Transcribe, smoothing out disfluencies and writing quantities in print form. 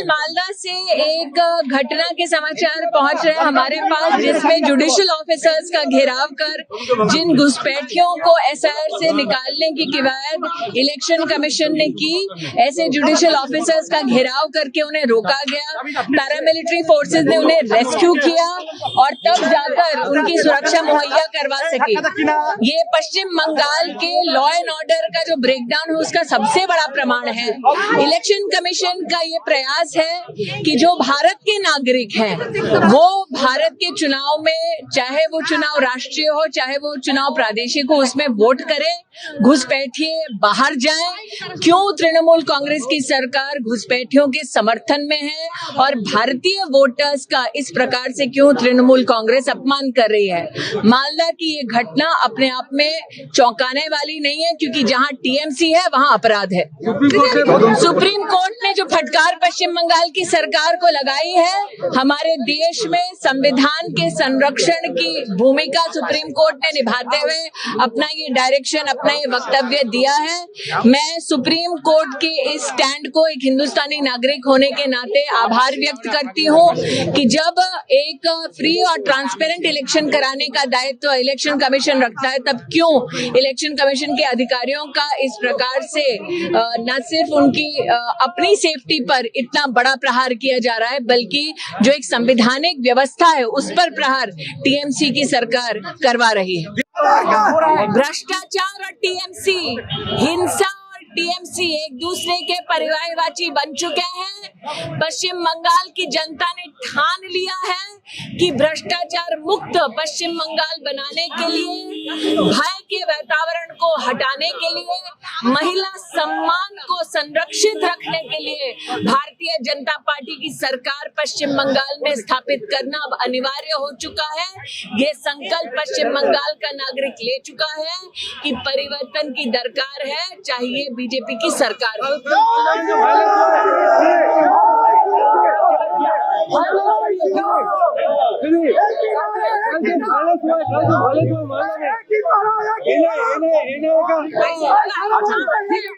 मालदा से एक घटना के समाचार पहुंच रहे हैं हमारे पास, जिसमें जुडिशियल ऑफिसर्स का घेराव कर जिन घुसपैठियों को एसआईआर से निकालने की कवायद इलेक्शन कमीशन ने की, ऐसे जुडिशियल ऑफिसर्स का घेराव करके उन्हें रोका गया। पैरामिलिट्री फोर्सेस ने उन्हें रेस्क्यू किया और तब जाकर उनकी सुरक्षा मुहैया करवा सके। ये पश्चिम बंगाल के लॉ एंड ऑर्डर का जो ब्रेकडाउन है उसका सबसे बड़ा प्रमाण है। इलेक्शन कमीशन का ये प्रयास है कि जो भारत के नागरिक हैं वो भारत के चुनाव में, चाहे वो चुनाव राष्ट्रीय हो चाहे वो चुनाव प्रादेशिक हो, उसमें वोट करें, घुसपैठिए बाहर जाएं। क्यों तृणमूल कांग्रेस की सरकार घुसपैठियों के समर्थन में है और भारतीय वोटर्स का इस प्रकार से क्यों तृणमूल कांग्रेस अपमान कर रही है? मालदा की ये घटना अपने आप में चौंकाने वाली नहीं है, क्योंकि जहां टीएमसी है वहां अपराध है। सुप्रीम कोर्ट ने जो फटकार पश्चिम बंगाल की सरकार को लगाई है, हमारे देश में संविधान के संरक्षण की भूमिका सुप्रीम कोर्ट ने निभाते हुए अपना ये डायरेक्शन, अपना ये वक्तव्य दिया है। मैं सुप्रीम कोर्ट के इस स्टैंड को एक हिंदुस्तानी नागरिक होने के नाते आभार व्यक्त करती हूँ कि जब एक फ्री और ट्रांसपेरेंट इलेक्शन कराने का दायित्व इलेक्शन कमीशन रखता है, तब क्यों इलेक्शन कमीशन के अधिकारियों का इस प्रकार से न सिर्फ उनकी अपनी सेफ्टी पर इतना बड़ा प्रहार किया जा रहा है, बल्कि जो एक संवैधानिक व्यवस्था है उस पर प्रहार टीएमसी की सरकार करवा रही है। भ्रष्टाचार और टीएमसी, हिंसा और टीएमसी एक दूसरे के पर्यायवाची बन चुके हैं। पश्चिम बंगाल की जनता ने ठान लिया है कि भ्रष्टाचार मुक्त पश्चिम बंगाल बनाने के लिए, भय के वातावरण को हटाने के लिए, महिला सम्मान को संरक्षित रखने के लिए भारतीय जनता पार्टी की सरकार पश्चिम बंगाल में स्थापित करना अब अनिवार्य हो चुका है। ये संकल्प पश्चिम बंगाल का नागरिक ले चुका है कि परिवर्तन की दरकार है, चाहिए बीजेपी की सरकार हो।